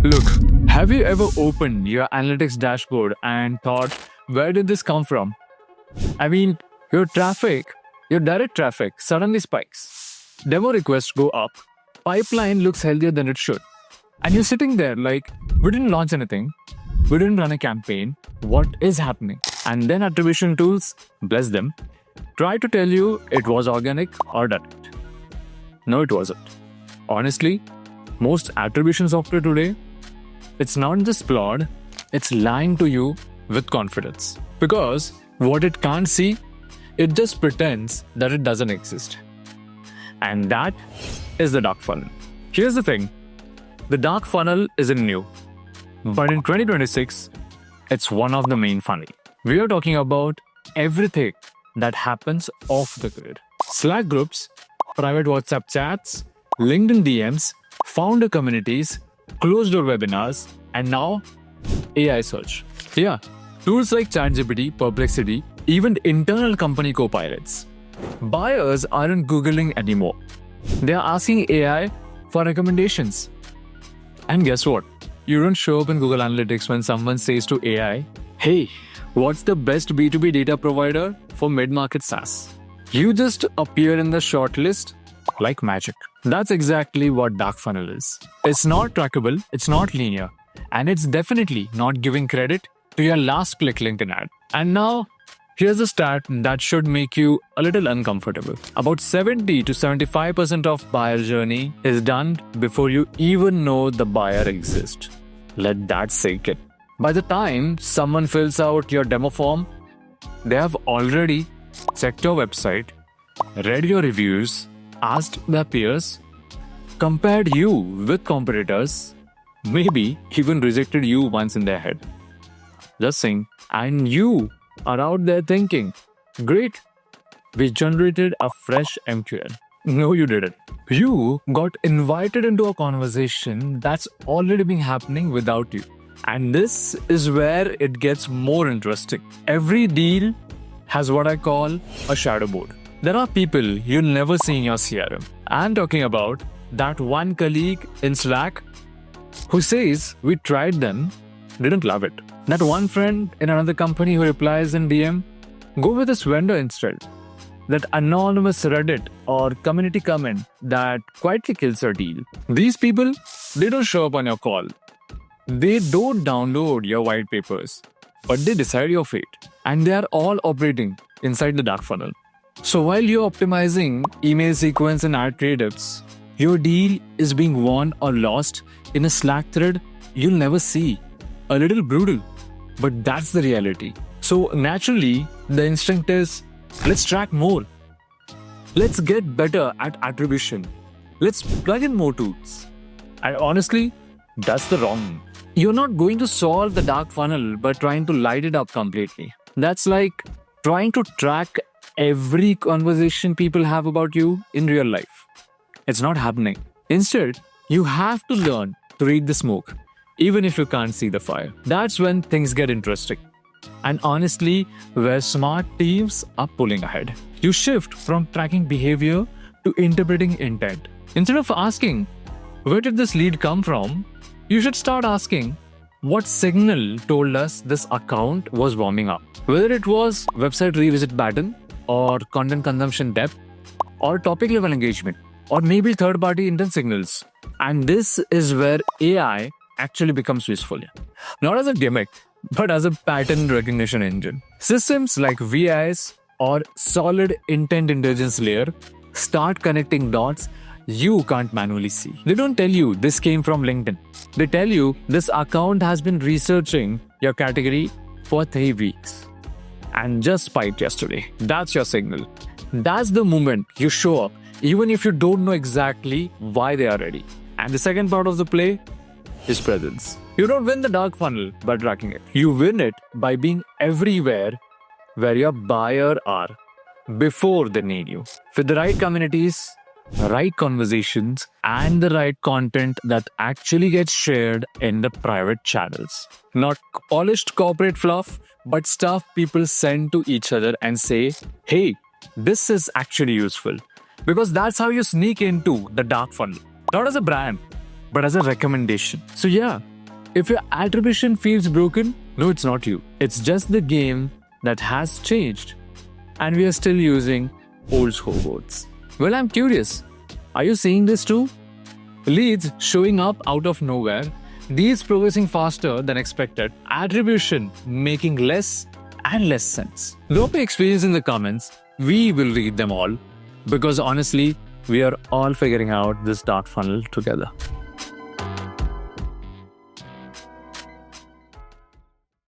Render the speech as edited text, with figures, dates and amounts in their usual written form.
Look, have you ever opened your analytics dashboard and thought, where did this come from? I mean, your direct traffic suddenly spikes. Demo requests go up. Pipeline looks healthier than it should. And you're sitting there like, we didn't launch anything. We didn't run a campaign. What is happening? And then attribution tools, bless them, try to tell you it was organic or direct. No, it wasn't. Honestly, most attribution software today, it's not just flawed, it's lying to you with confidence. Because what it can't see, it just pretends that it doesn't exist. And that is the dark funnel. Here's the thing, the dark funnel isn't new. But in 2026, it's one of the main funnel. We are talking about everything that happens off the grid. Slack groups, private WhatsApp chats, LinkedIn DMs, founder communities, closed-door webinars, and now AI search. Yeah, tools like Chat GPT, Perplexity, even internal company co-pilots. Buyers aren't Googling anymore. They are asking AI for recommendations. And guess what? You don't show up in Google Analytics when someone says to AI, hey, what's the best B2B data provider for mid-market SaaS? You just appear in the shortlist like magic. That's exactly what dark funnel is. It's not trackable, it's not linear, and it's definitely not giving credit to your last click LinkedIn ad. And now, here's a stat that should make you a little uncomfortable. About 70 to 75% of buyer journey is done before you even know the buyer exists. Let that sink in. By the time someone fills out your demo form, they have already checked your website, read your reviews, asked their peers, compared you with competitors, maybe even rejected you once in their head. Just saying, and you are out there thinking, great, we generated a fresh MQL. No, you didn't. You got invited into a conversation that's already been happening without you. And this is where it gets more interesting. Every deal has what I call a shadow board. There are people you'll never see in your CRM. I'm talking about that one colleague in Slack who says, we tried them, didn't love it. That one friend in another company who replies in DM, go with this vendor instead. That anonymous Reddit or community comment that quietly kills your deal. These people, they don't show up on your call. They don't download your white papers, but they decide your fate. And they are all operating inside the dark funnel. So while you're optimizing email sequence and ad trade-ups, your deal is being won or lost in a Slack thread you'll never see. A little brutal, but that's the reality. So naturally, the instinct is, let's track more. Let's get better at attribution. Let's plug in more tools. And honestly, that's the wrong. You're not going to solve the dark funnel by trying to light it up completely. That's like trying to track every conversation people have about you in real life. It's not happening. Instead, you have to learn to read the smoke, even if you can't see the fire. That's when things get interesting. And honestly, where smart teams are pulling ahead. You shift from tracking behavior to interpreting intent. Instead of asking, where did this lead come from? You should start asking, what signal told us this account was warming up? Whether it was website revisit pattern, or content consumption depth, or topic level engagement, or maybe third-party intent signals. And this is where AI actually becomes useful. Not as a gimmick, but as a pattern recognition engine. Systems like VIs or solid intent intelligence layer start connecting dots you can't manually see. They don't tell you this came from LinkedIn. They tell you this account has been researching your category for 3 weeks and just spiked yesterday. That's your signal. That's the moment you show up, even if you don't know exactly why they are ready. And the second part of the play is presence. You don't win the dark funnel by tracking it. You win it by being everywhere where your buyer are before they need you. With the right communities, right conversations, and the right content that actually gets shared in the private channels. Not polished corporate fluff, but stuff people send to each other and say, hey, this is actually useful. Because that's how you sneak into the dark funnel. Not as a brand, but as a recommendation. So yeah, If your attribution feels broken, no, it's not you. It's just the game that has changed. And we are still using old scoreboards. Well, I'm curious. Are you seeing this too? Leads showing up out of nowhere, deals progressing faster than expected, attribution making less and less sense. Drop your experience in the comments. We will read them all because honestly, we are all figuring out this dark funnel together.